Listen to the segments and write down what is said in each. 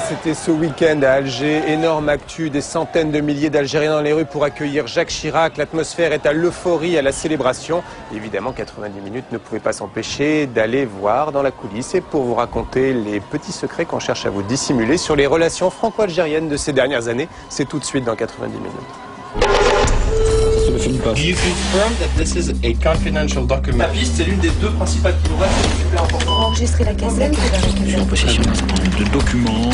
c'était ce week-end à Alger. Énorme actu, des centaines de milliers d'Algériens dans les rues pour accueillir Jacques Chirac. L'atmosphère est à l'euphorie, à la célébration. Évidemment, 90 minutes ne pouvaient pas s'empêcher d'aller voir dans la coulisse et pour vous raconter les petits secrets qu'on cherche à vous dissimuler sur les relations franco-algériennes de ces dernières années. C'est tout de suite dans 90 minutes. Do you confirm that this is a confidential document? La piste, c'est l'une des deux principales qui nous restent, c'est super important. Enregistrer la cassette. Je suis en possession d'un certain nombre de documents.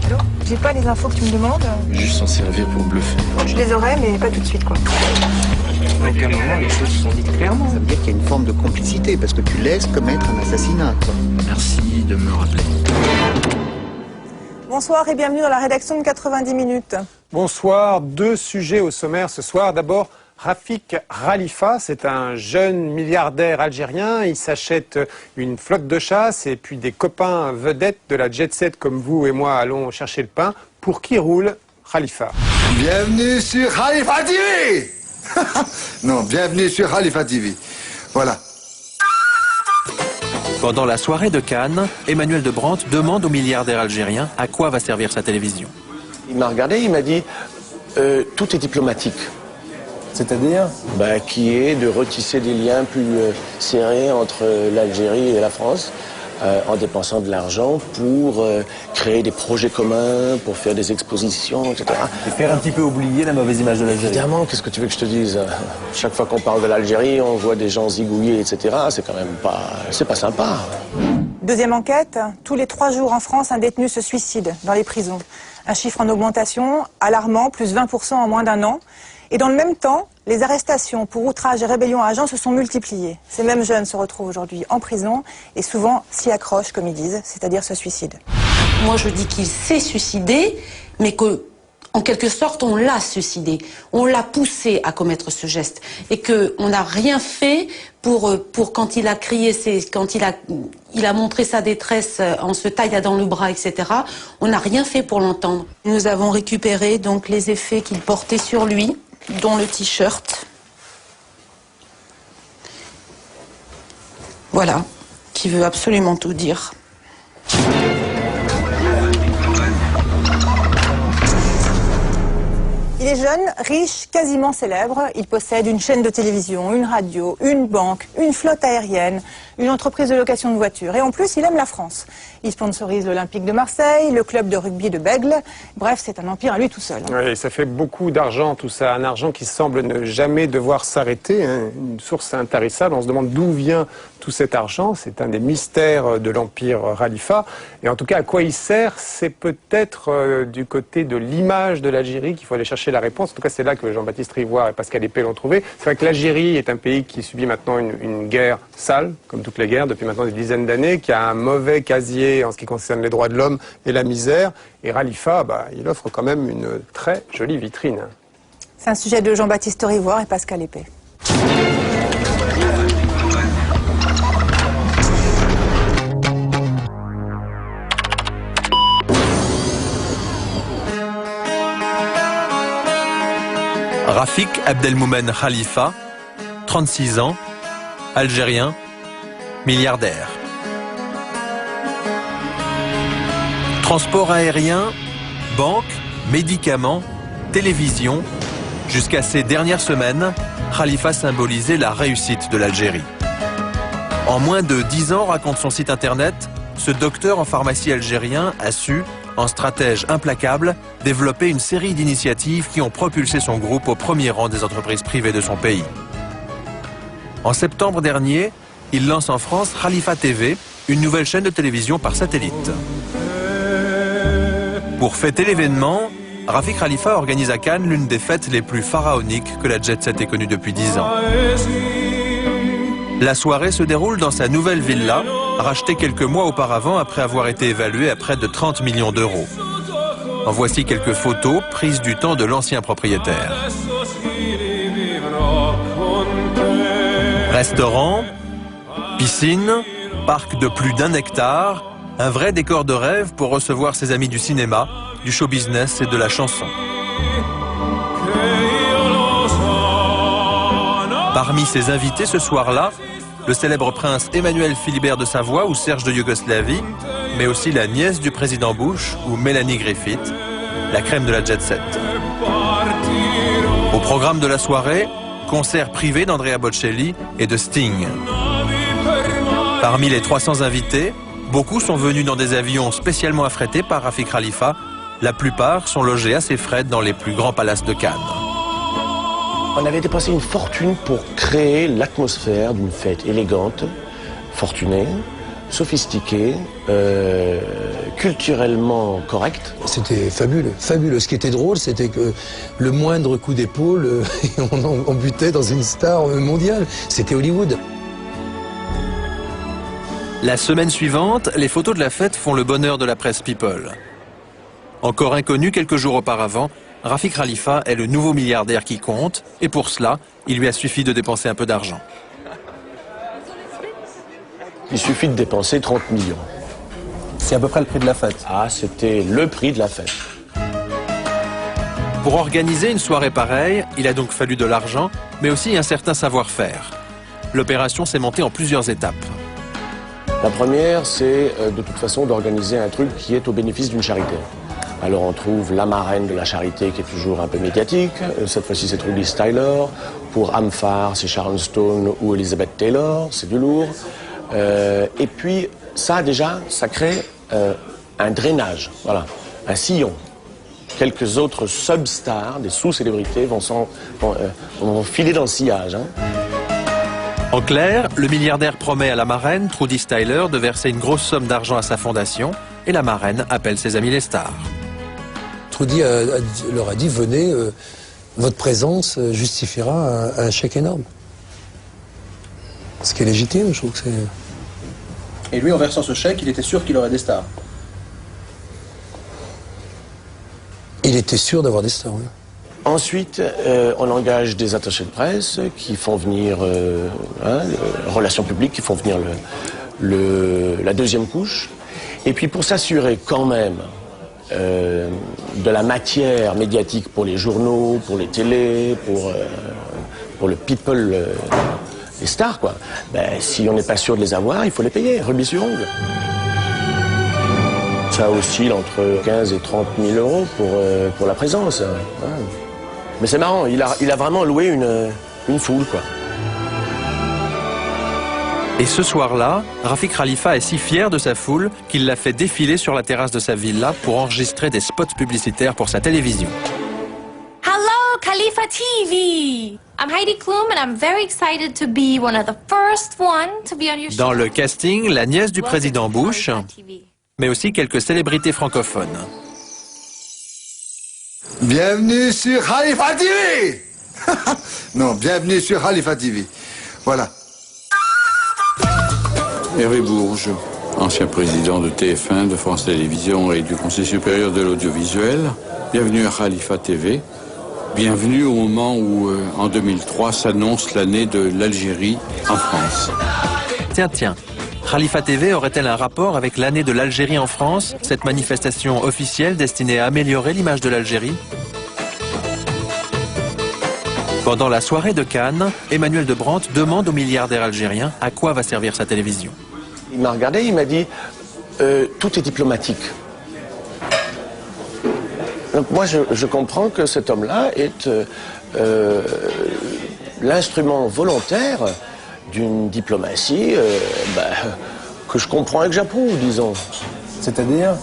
Allô? J'ai pas les infos que tu me demandes. Juste s'en servir pour bluffer. Je les aurai, mais pas tout de suite, quoi. À aucun moment, les choses sont dites clairement. Ça veut dire qu'il y a une forme de complicité, parce que tu laisses commettre un assassinat, quoi. Merci de me le rappeler. Bonsoir et bienvenue dans la rédaction de 90 minutes. Bonsoir, deux sujets au sommaire ce soir. D'abord, Rafik Khalifa, c'est un jeune milliardaire algérien. Il s'achète une flotte de chasse et puis des copains vedettes de la jet set comme vous et moi allons chercher le pain. Pour qui roule Khalifa? Bienvenue sur Khalifa TV. Non, bienvenue sur Khalifa TV. Voilà. Pendant la soirée de Cannes, Emmanuel de Brandt demande au milliardaire algérien à quoi va servir sa télévision. Il m'a regardé, il m'a dit tout est diplomatique. C'est-à-dire? Qui est de retisser des liens plus serrés entre l'Algérie et la France en dépensant de l'argent pour créer des projets communs, pour faire des expositions, etc. Et faire un petit peu oublier la mauvaise image de l'Algérie. Évidemment, qu'est-ce que tu veux que je te dise? Chaque fois qu'on parle de l'Algérie, on voit des gens zigouillés, etc. C'est quand même pas... c'est pas sympa. Deuxième enquête, tous les 3 jours en France, un détenu se suicide dans les prisons. Un chiffre en augmentation, alarmant, plus 20% en moins d'un an. Et dans le même temps, les arrestations pour outrage et rébellion à agents se sont multipliées. Ces mêmes jeunes se retrouvent aujourd'hui en prison et souvent s'y accrochent, comme ils disent, c'est-à-dire se suicident. Moi, je dis qu'il s'est suicidé, mais que, en quelque sorte, on l'a suicidé. On l'a poussé à commettre ce geste. Et qu'on n'a rien fait pour quand il a crié, quand il a montré sa détresse en se taillant le bras, etc. On n'a rien fait pour l'entendre. Nous avons récupéré donc les effets qu'il portait sur lui, dont le t-shirt. Voilà, qui veut absolument tout dire. Il est jeune, riche, quasiment célèbre. Il possède une chaîne de télévision, une radio, une banque, une flotte aérienne, une entreprise de location de voitures. Et en plus, il aime la France. Il sponsorise l'Olympique de Marseille, le club de rugby de Bègle. Bref, c'est un empire à lui tout seul. Oui, ça fait beaucoup d'argent tout ça. Un argent qui semble ne jamais devoir s'arrêter. Une source intarissable. On se demande d'où vient tout cet argent. C'est un des mystères de l'empire Khalifa. Et en tout cas, à quoi il sert? C'est peut-être du côté de l'image de l'Algérie qu'il faut aller chercher la réponse. En tout cas, c'est là que Jean-Baptiste Rivoire et Pascal Épée l'ont trouvé. C'est vrai que l'Algérie est un pays qui subit maintenant une guerre sale, comme toutes les guerres, depuis maintenant des dizaines d'années, qui a un mauvais casier en ce qui concerne les droits de l'homme et la misère. Et Khalifa, il offre quand même une très jolie vitrine. C'est un sujet de Jean-Baptiste Rivoire et Pascal Épée. Rafik Abdelmoumen Khalifa, 36 ans, algérien, milliardaire. Transport aérien, banque, médicaments, télévision. Jusqu'à ces dernières semaines, Khalifa symbolisait la réussite de l'Algérie. En moins de 10 ans, raconte son site internet, ce docteur en pharmacie algérien a su, en stratège implacable, développer une série d'initiatives qui ont propulsé son groupe au premier rang des entreprises privées de son pays. En septembre dernier, il lance en France Khalifa TV, une nouvelle chaîne de télévision par satellite. Pour fêter l'événement, Rafik Khalifa organise à Cannes l'une des fêtes les plus pharaoniques que la jet set ait connue depuis 10 ans. La soirée se déroule dans sa nouvelle villa, rachetée quelques mois auparavant après avoir été évaluée à près de 30 millions d'euros. En voici quelques photos prises du temps de l'ancien propriétaire. Restaurant, piscine, parc de plus d'1 hectare, un vrai décor de rêve pour recevoir ses amis du cinéma, du show business et de la chanson. Parmi ses invités ce soir-là, le célèbre prince Emmanuel Philibert de Savoie ou Serge de Yougoslavie, mais aussi la nièce du président Bush ou Melanie Griffith, la crème de la jet set. Au programme de la soirée, concert privé d'Andrea Bocelli et de Sting. Parmi les 300 invités, beaucoup sont venus dans des avions spécialement affrétés par Rafik Khalifa. La plupart sont logés à ses frais dans les plus grands palaces de Cannes. On avait dépensé une fortune pour créer l'atmosphère d'une fête élégante, fortunée, sophistiquée, culturellement correcte. C'était fabuleux, fabuleux. Ce qui était drôle, c'était que le moindre coup d'épaule, on butait dans une star mondiale. C'était Hollywood. La semaine suivante, les photos de la fête font le bonheur de la presse People. Encore inconnu quelques jours auparavant, Rafik Khalifa est le nouveau milliardaire qui compte, et pour cela, il lui a suffi de dépenser un peu d'argent. Il suffit de dépenser 30 millions. C'est à peu près le prix de la fête. Ah, c'était le prix de la fête. Pour organiser une soirée pareille, il a donc fallu de l'argent, mais aussi un certain savoir-faire. L'opération s'est montée en plusieurs étapes. La première, c'est de toute façon d'organiser un truc qui est au bénéfice d'une charité. Alors on trouve la marraine de la charité qui est toujours un peu médiatique. Cette fois-ci, c'est Trudie Styler. Pour Amphar, c'est Sharon Stone ou Elizabeth Taylor. C'est du lourd. Et puis, ça déjà, ça crée un drainage, voilà, un sillon. Quelques autres substars, des sous-célébrités, vont filer dans le sillage. Hein. En clair, le milliardaire promet à la marraine, Trudie Styler, de verser une grosse somme d'argent à sa fondation, et la marraine appelle ses amis les stars. Trudie leur a dit, venez, votre présence justifiera un chèque énorme. Ce qui est légitime, je trouve que c'est... Et lui, en versant ce chèque, il était sûr qu'il aurait des stars. Il était sûr d'avoir des stars, oui. Ensuite, on engage des attachés de presse qui font venir, relations publiques, qui font venir la deuxième couche. Et puis pour s'assurer quand même de la matière médiatique pour les journaux, pour les télés, pour le people, les stars, quoi. Ben, si on n'est pas sûr de les avoir, il faut les payer, rubis sur ongle. Ça oscille entre 15 et 30 000 euros pour la présence. Hein. Mais c'est marrant, il a vraiment loué une foule, quoi. Et ce soir-là, Rafik Khalifa est si fier de sa foule qu'il l'a fait défiler sur la terrasse de sa villa pour enregistrer des spots publicitaires pour sa télévision. Hello, Khalifa TV! I'm Heidi Klum and I'm very excited to be one of the first one to be on your show. Dans le casting, la nièce du président Bush, mais aussi quelques célébrités francophones. Bienvenue sur Khalifa TV. Non, bienvenue sur Khalifa TV. Voilà. Hervé Bourges, ancien président de TF1, de France Télévisions et du Conseil supérieur de l'audiovisuel. Bienvenue à Khalifa TV. Bienvenue au moment où, en 2003, s'annonce l'année de l'Algérie en France. Tiens, Khalifa TV aurait-elle un rapport avec l'année de l'Algérie en France, cette manifestation officielle destinée à améliorer l'image de l'Algérie? Pendant la soirée de Cannes, Emmanuel de Brandt demande au milliardaire algérien à quoi va servir sa télévision. Il m'a regardé, il m'a dit tout est diplomatique. Donc moi je comprends que cet homme-là est l'instrument volontaire d'une diplomatie que je comprends et que j'approuve, disons. C'est-à-dire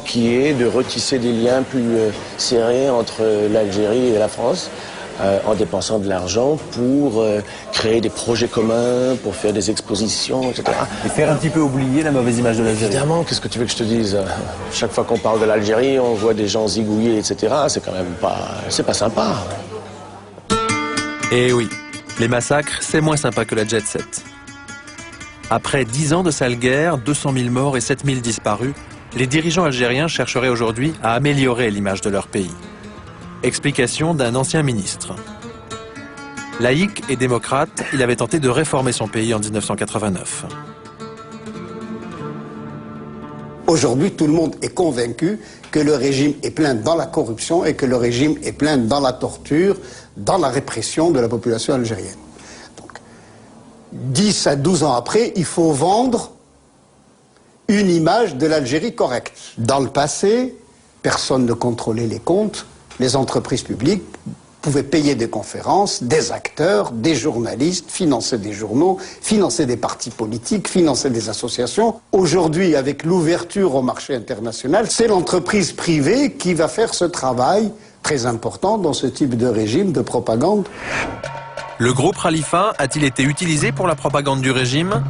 qui est de retisser des liens plus serrés entre l'Algérie et la France. En dépensant de l'argent pour créer des projets communs, pour faire des expositions, etc. Et faire un petit peu oublier la mauvaise image de l'Algérie. Évidemment, qu'est-ce que tu veux que je te dise? Chaque fois qu'on parle de l'Algérie, on voit des gens zigouillés, etc. C'est quand même pas... c'est pas sympa. Et oui, les massacres, c'est moins sympa que la jet set. Après 10 ans de sale guerre, 200 000 morts et 7 000 disparus, les dirigeants algériens chercheraient aujourd'hui à améliorer l'image de leur pays. Explication d'un ancien ministre. Laïque et démocrate, il avait tenté de réformer son pays en 1989. Aujourd'hui, tout le monde est convaincu que le régime est plein dans la corruption et que le régime est plein dans la torture, dans la répression de la population algérienne. Donc, 10 à 12 ans après, il faut vendre une image de l'Algérie correcte. Dans le passé, personne ne contrôlait les comptes. Les entreprises publiques pouvaient payer des conférences, des acteurs, des journalistes, financer des journaux, financer des partis politiques, financer des associations. Aujourd'hui, avec l'ouverture au marché international, c'est l'entreprise privée qui va faire ce travail très important dans ce type de régime de propagande. Le groupe Khalifa a-t-il été utilisé pour la propagande du régime ?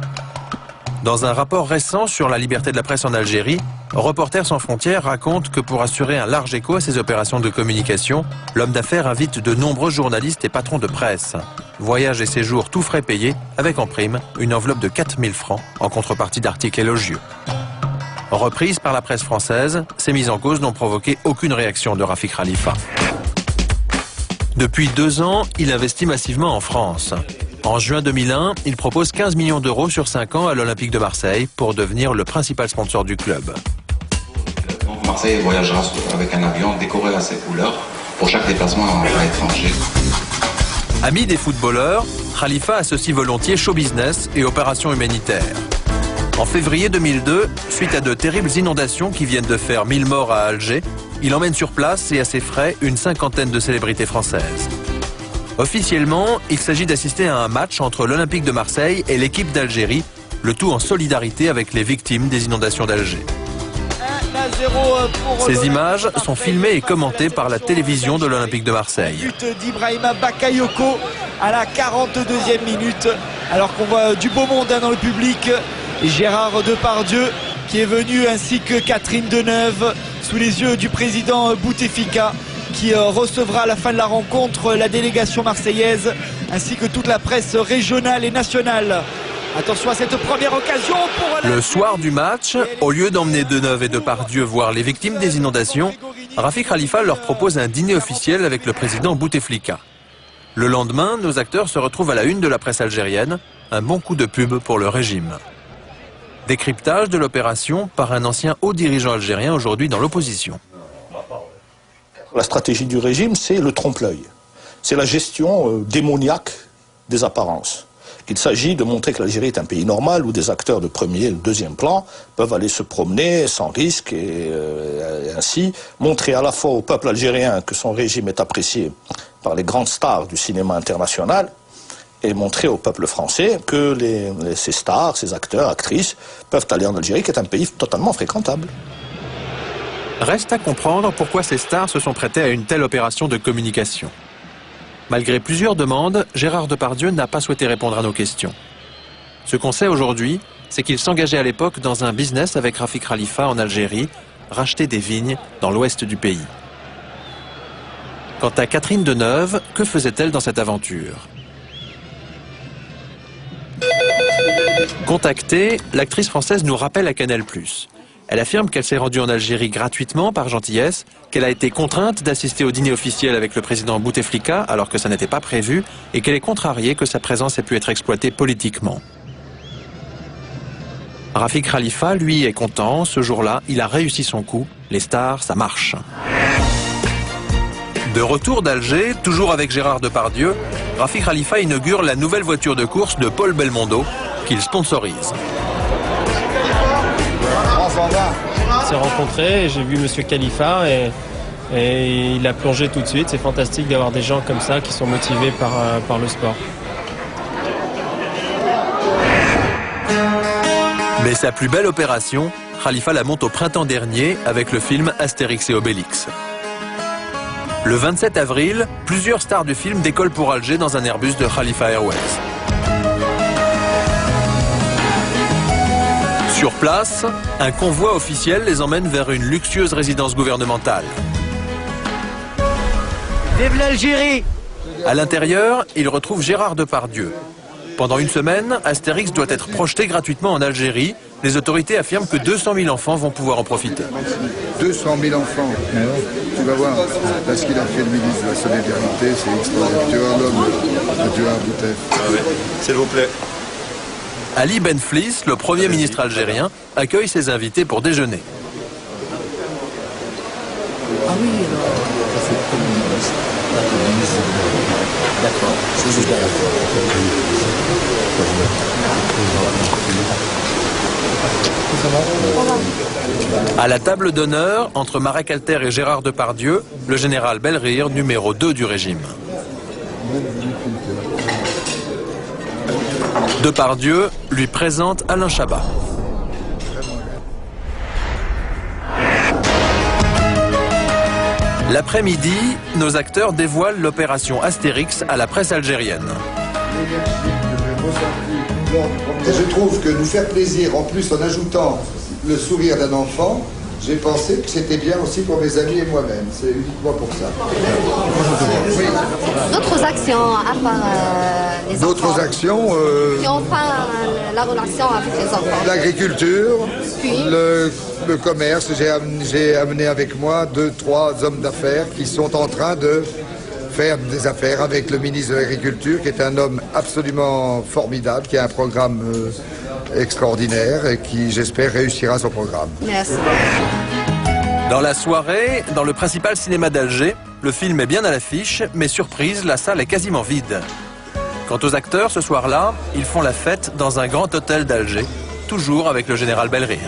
Dans un rapport récent sur la liberté de la presse en Algérie, Reporters sans frontières raconte que pour assurer un large écho à ses opérations de communication, l'homme d'affaires invite de nombreux journalistes et patrons de presse. Voyages et séjours tout frais payés, avec en prime une enveloppe de 4000 francs en contrepartie d'articles élogieux. Reprises par la presse française, ces mises en cause n'ont provoqué aucune réaction de Rafik Khalifa. Depuis 2 ans, il investit massivement en France. En juin 2001, il propose 15 millions d'euros sur 5 ans à l'Olympique de Marseille pour devenir le principal sponsor du club. Donc Marseille voyagera avec un avion décoré à ses couleurs pour chaque déplacement à l'étranger. Ami des footballeurs, Khalifa associe volontiers show business et opérations humanitaires. En février 2002, suite à de terribles inondations qui viennent de faire 1000 morts à Alger, il emmène sur place et à ses frais une 50aine de célébrités françaises. Officiellement, il s'agit d'assister à un match entre l'Olympique de Marseille et l'équipe d'Algérie, le tout en solidarité avec les victimes des inondations d'Alger. Ces images sont filmées et commentées par la télévision de l'Olympique de Marseille. But d'Ibrahima Bakayoko à la 42e minute, alors qu'on voit du beau monde dans le public. Et Gérard Depardieu qui est venu, ainsi que Catherine Deneuve, sous les yeux du président Bouteflika, qui recevra à la fin de la rencontre la délégation marseillaise, ainsi que toute la presse régionale et nationale. Attention à cette première occasion pour... Le soir du match, au lieu d'emmener Deneuve et Depardieu voir les victimes des inondations, Rafik Khalifa leur propose un dîner officiel avec le président Bouteflika. Le lendemain, nos acteurs se retrouvent à la une de la presse algérienne, un bon coup de pub pour le régime. Décryptage de l'opération par un ancien haut dirigeant algérien aujourd'hui dans l'opposition. La stratégie du régime, c'est le trompe-l'œil. C'est la gestion démoniaque des apparences. Il s'agit de montrer que l'Algérie est un pays normal où des acteurs de premier et de deuxième plan peuvent aller se promener sans risque et ainsi montrer à la fois au peuple algérien que son régime est apprécié par les grandes stars du cinéma international et montrer au peuple français que ces stars, ces acteurs, actrices peuvent aller en Algérie qui est un pays totalement fréquentable. Reste à comprendre pourquoi ces stars se sont prêtées à une telle opération de communication. Malgré plusieurs demandes, Gérard Depardieu n'a pas souhaité répondre à nos questions. Ce qu'on sait aujourd'hui, c'est qu'il s'engageait à l'époque dans un business avec Rafik Khalifa en Algérie, racheter des vignes dans l'ouest du pays. Quant à Catherine Deneuve, que faisait-elle dans cette aventure ? Contactée, l'actrice française nous rappelle à Canal+. Elle affirme qu'elle s'est rendue en Algérie gratuitement par gentillesse, qu'elle a été contrainte d'assister au dîner officiel avec le président Bouteflika alors que ça n'était pas prévu et qu'elle est contrariée que sa présence ait pu être exploitée politiquement. Rafik Khalifa, lui, est content. Ce jour-là, il a réussi son coup. Les stars, ça marche. De retour d'Alger, toujours avec Gérard Depardieu, Rafik Khalifa inaugure la nouvelle voiture de course de Paul Belmondo qu'il sponsorise. On s'est rencontrés et j'ai vu Monsieur Khalifa et il a plongé tout de suite. C'est fantastique d'avoir des gens comme ça qui sont motivés par le sport. Mais sa plus belle opération, Khalifa la monte au printemps dernier avec le film Astérix et Obélix. Le 27 avril, plusieurs stars du film décollent pour Alger dans un Airbus de Khalifa Airways. Sur place, un convoi officiel les emmène vers une luxueuse résidence gouvernementale. Vive l'Algérie! À l'intérieur, ils retrouvent Gérard Depardieu. Pendant une semaine, Astérix doit être projeté gratuitement en Algérie. Les autorités affirment que 200 000 enfants vont pouvoir en profiter. 200 000 enfants. Tu vas voir, parce qu'il a fait le ministre de la Solidarité, c'est extraordinaire. Tu vois l'homme, tu vois Boutef. S'il vous plaît. Ali Benflis, le Premier ministre algérien, accueille ses invités pour déjeuner. Ah oui, alors, c'est le Premier ministre. D'accord, c'est super. À la table d'honneur, entre Marek Alter et Gérard Depardieu, le général Belrire, numéro 2 du régime. Depardieu lui présente Alain Chabat. L'après-midi, nos acteurs dévoilent l'opération Astérix à la presse algérienne. Et je trouve que nous faire plaisir, en plus en ajoutant le sourire d'un enfant, j'ai pensé que c'était bien aussi pour mes amis et moi-même. C'est uniquement pour ça. D'autres actions, à part les enfants. D'autres actions Qui n'ont pas la relation avec les enfants. L'agriculture, le commerce. J'ai amené avec moi 2-3 hommes d'affaires qui sont en train de faire des affaires avec le ministre de l'Agriculture, qui est un homme absolument formidable, qui a un programme extraordinaire et qui, j'espère, réussira son programme. Merci. Dans la soirée, dans le principal cinéma d'Alger, le film est bien à l'affiche, mais surprise, la salle est quasiment vide. Quant aux acteurs, ce soir-là, ils font la fête dans un grand hôtel d'Alger, toujours avec le général Belrire.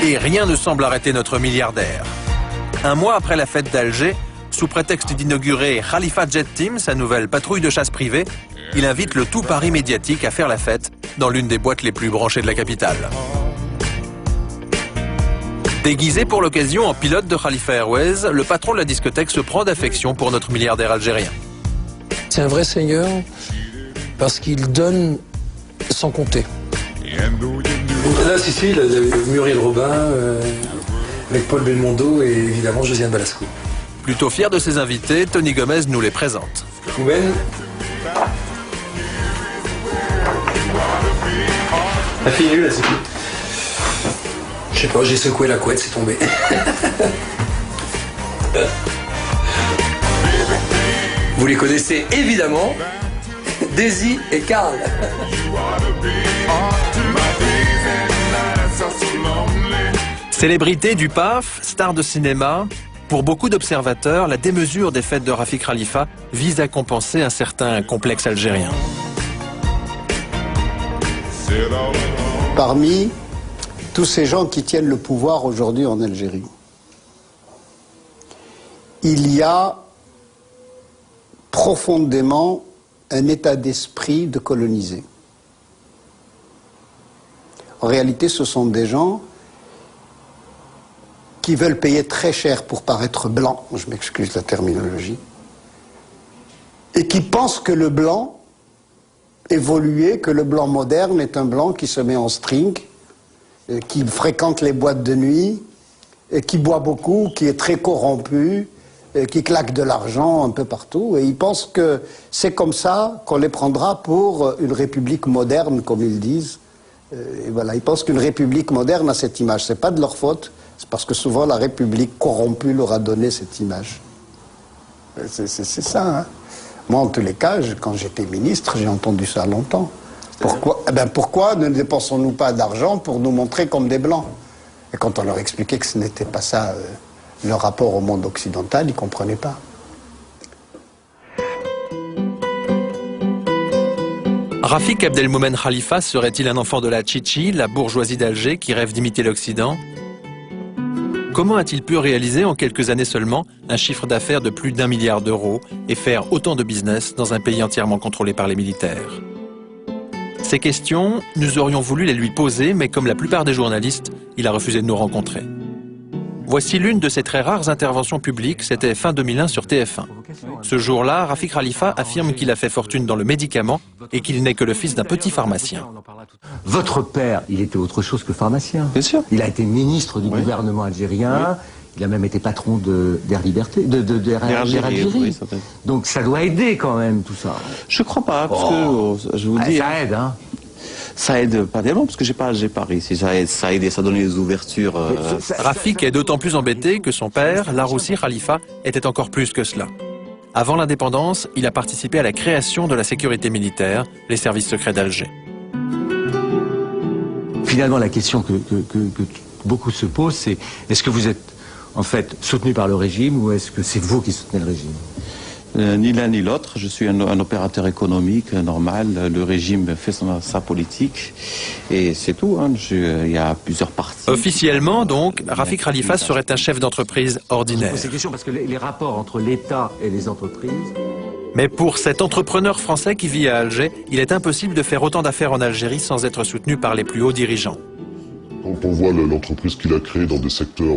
Et rien ne semble arrêter notre milliardaire. Un mois après la fête d'Alger, sous prétexte d'inaugurer Khalifa Jet Team, sa nouvelle patrouille de chasse privée, il invite le tout Paris médiatique à faire la fête dans l'une des boîtes les plus branchées de la capitale. Déguisé pour l'occasion en pilote de Khalifa Airways, le patron de la discothèque se prend d'affection pour notre milliardaire algérien. C'est un vrai seigneur parce qu'il donne sans compter. Là, c'est Muriel Robin, avec Paul Belmondo et évidemment Josiane Balasco. Plutôt fier de ses invités, Tony Gomez nous les présente. Koumen. La fille est nulle, là, c'est tout. Je sais pas, j'ai secoué la couette, c'est tombé. Vous les connaissez évidemment, Daisy et Karl. Célébrité du PAF, star de cinéma, pour beaucoup d'observateurs, la démesure des fêtes de Rafik Khalifa vise à compenser un certain complexe algérien. Parmi tous ces gens qui tiennent le pouvoir aujourd'hui en Algérie, il y a profondément un état d'esprit de colonisé. En réalité, ce sont des gens qui veulent payer très cher pour paraître blancs, je m'excuse la terminologie, et qui pensent que le blanc évolué, que le blanc moderne est un blanc qui se met en string, qui fréquente les boîtes de nuit, et qui boit beaucoup, qui est très corrompu, qui claque de l'argent un peu partout, et ils pensent que c'est comme ça qu'on les prendra pour une république moderne, comme ils disent. Et voilà, ils pensent qu'une république moderne a cette image. C'est pas de leur faute, c'est parce que souvent la république corrompue leur a donné cette image. C'est ça, hein. Moi, en tous les cas, quand j'étais ministre, j'ai entendu ça longtemps. Pourquoi, pourquoi ne dépensons-nous pas d'argent pour nous montrer comme des blancs? Et quand on leur expliquait que ce n'était pas ça le rapport au monde occidental, ils ne comprenaient pas. Rafik Abdelmoumen Khalifa serait-il un enfant de la Chichi, la bourgeoisie d'Alger qui rêve d'imiter l'Occident? Comment a-t-il pu réaliser en quelques années seulement un chiffre d'affaires de plus d'1 milliard d'euros et faire autant de business dans un pays entièrement contrôlé par les militaires? Ces questions, nous aurions voulu les lui poser, mais comme la plupart des journalistes, il a refusé de nous rencontrer. Voici l'une de ses très rares interventions publiques, c'était fin 2001 sur TF1. Ce jour-là, Rafik Khalifa affirme qu'il a fait fortune dans le médicament et qu'il n'est que le fils d'un petit pharmacien. Votre père, il était autre chose que pharmacien. Bien sûr. Il a été ministre du gouvernement algérien, il a même été patron d'Air Liberté, d'Air Algérie. Oui, donc ça doit aider quand même tout ça. Je crois pas, parce que je vous dis... Ça aide, hein. Ça aide pas tellement parce que j'ai pas réussi. Ça a aidé, ça donne des ouvertures. Rafik est d'autant plus embêté que son père, Laroussi Khalifa, était encore plus que cela. Avant l'indépendance, il a participé à la création de la sécurité militaire, les services secrets d'Alger. Finalement, la question que beaucoup se posent, c'est est-ce que vous êtes en fait, soutenu par le régime ou est-ce que c'est vous qui soutenez le régime? Ni l'un ni l'autre. Je suis un opérateur économique normal. Le régime fait sa politique et c'est tout. Il y a plusieurs partis. Officiellement, donc, Rafik Khalifa serait un chef d'entreprise ordinaire. Je pose ces questions parce que les rapports entre l'État et les entreprises... Mais pour cet entrepreneur français qui vit à Alger, il est impossible de faire autant d'affaires en Algérie sans être soutenu par les plus hauts dirigeants. Quand on voit l'entreprise qu'il a créée dans des secteurs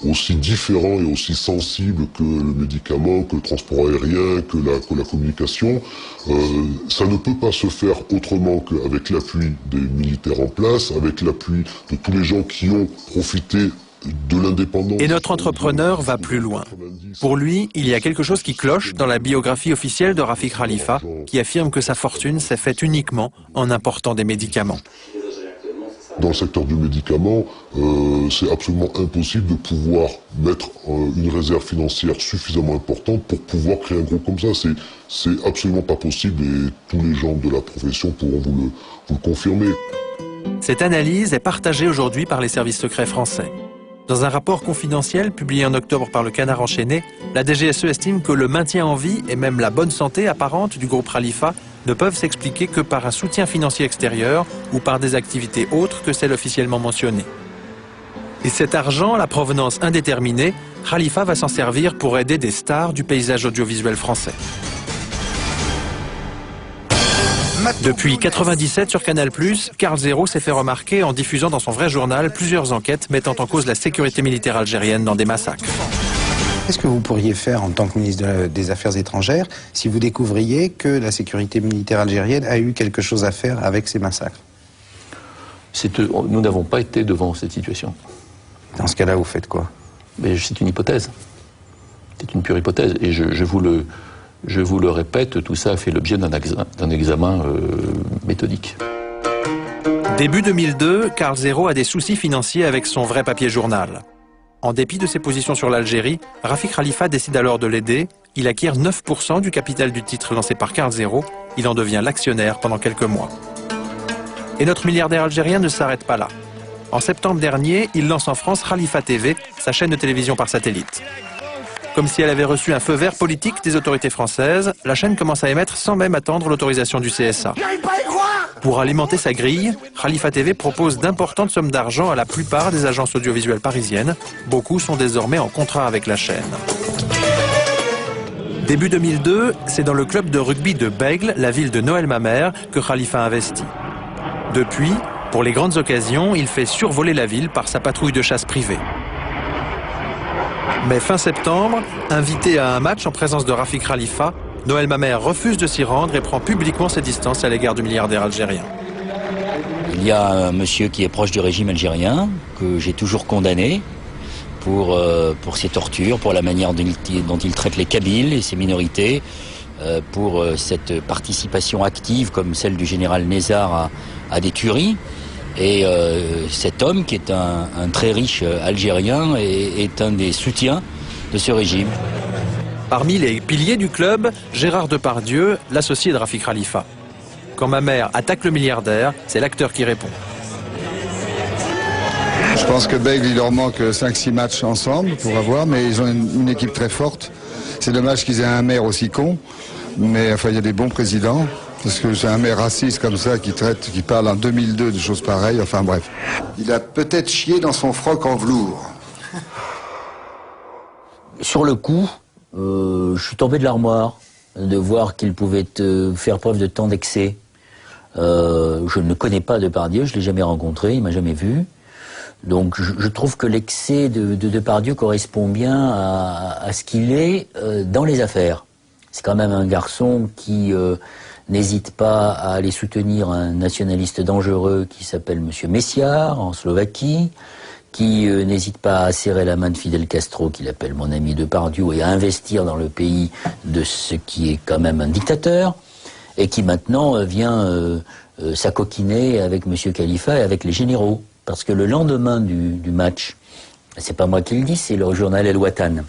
aussi différents et aussi sensibles que le médicament, que le transport aérien, que la communication, ça ne peut pas se faire autrement qu'avec l'appui des militaires en place, avec l'appui de tous les gens qui ont profité de l'indépendance. Et notre entrepreneur va plus loin. Pour lui, il y a quelque chose qui cloche dans la biographie officielle de Rafik Khalifa, qui affirme que sa fortune s'est faite uniquement en important des médicaments. Dans le secteur du médicament, c'est absolument impossible de pouvoir mettre une réserve financière suffisamment importante pour pouvoir créer un groupe comme ça. C'est absolument pas possible et tous les gens de la profession pourront vous le confirmer. Cette analyse est partagée aujourd'hui par les services secrets français. Dans un rapport confidentiel publié en octobre par le Canard enchaîné, la DGSE estime que le maintien en vie et même la bonne santé apparente du groupe Khalifa ne peuvent s'expliquer que par un soutien financier extérieur ou par des activités autres que celles officiellement mentionnées. Et cet argent, la provenance indéterminée, Khalifa va s'en servir pour aider des stars du paysage audiovisuel français. Depuis 1997 sur Canal+, Carl Zéro s'est fait remarquer en diffusant dans son vrai journal plusieurs enquêtes mettant en cause la sécurité militaire algérienne dans des massacres. Qu'est-ce que vous pourriez faire en tant que ministre des Affaires étrangères si vous découvriez que la sécurité militaire algérienne a eu quelque chose à faire avec ces massacres? Nous n'avons pas été devant cette situation. Dans ce cas-là, vous faites quoi? C'est une hypothèse. C'est une pure hypothèse. Et je vous le répète, tout ça a fait l'objet d'un examen méthodique. Début 2002, Carl Zéro a des soucis financiers avec son vrai papier journal. En dépit de ses positions sur l'Algérie, Rafik Khalifa décide alors de l'aider. Il acquiert 9% du capital du titre lancé par Carl Zéro. Il en devient l'actionnaire pendant quelques mois. Et notre milliardaire algérien ne s'arrête pas là. En septembre dernier, il lance en France Khalifa TV, sa chaîne de télévision par satellite. Comme si elle avait reçu un feu vert politique des autorités françaises, la chaîne commence à émettre sans même attendre l'autorisation du CSA. Pour alimenter sa grille, Khalifa TV propose d'importantes sommes d'argent à la plupart des agences audiovisuelles parisiennes. Beaucoup sont désormais en contrat avec la chaîne. Début 2002, c'est dans le club de rugby de Bègle, la ville de Noël-Mamère, que Khalifa investit. Depuis, pour les grandes occasions, il fait survoler la ville par sa patrouille de chasse privée. Mais fin septembre, invité à un match en présence de Rafik Khalifa, Noël-Mamère refuse de s'y rendre et prend publiquement ses distances à l'égard du milliardaire algérien. Il y a un monsieur qui est proche du régime algérien, que j'ai toujours condamné pour ses tortures, pour la manière dont il traite les Kabyles et ses minorités, pour cette participation active comme celle du général Nézar à des tueries. Et cet homme, qui est un très riche Algérien, est un des soutiens de ce régime. Parmi les piliers du club, Gérard Depardieu, l'associé de Rafik Khalifa. Quand Mamère attaque le milliardaire, c'est l'acteur qui répond. Je pense que Bègle, il leur manque 5-6 matchs ensemble pour avoir, mais ils ont une équipe très forte. C'est dommage qu'ils aient un maire aussi con, mais enfin, il y a des bons présidents. Parce que c'est un maire raciste comme ça qui parle en 2002 de choses pareilles, enfin bref. Il a peut-être chié dans son froc en velours. Sur le coup, je suis tombé de l'armoire de voir qu'il pouvait faire preuve de tant d'excès. Je ne connais pas Depardieu, je ne l'ai jamais rencontré, il ne m'a jamais vu. Donc je trouve que l'excès de Depardieu correspond bien à ce qu'il est dans les affaires. C'est quand même un garçon qui n'hésite pas à aller soutenir un nationaliste dangereux qui s'appelle M. Messiar en Slovaquie, qui n'hésite pas à serrer la main de Fidel Castro, qu'il appelle mon ami Depardieu, et à investir dans le pays de ce qui est quand même un dictateur, et qui maintenant vient s'acoquiner avec M. Khalifa et avec les généraux. Parce que le lendemain du match, c'est pas moi qui le dis, c'est le journal El Watan,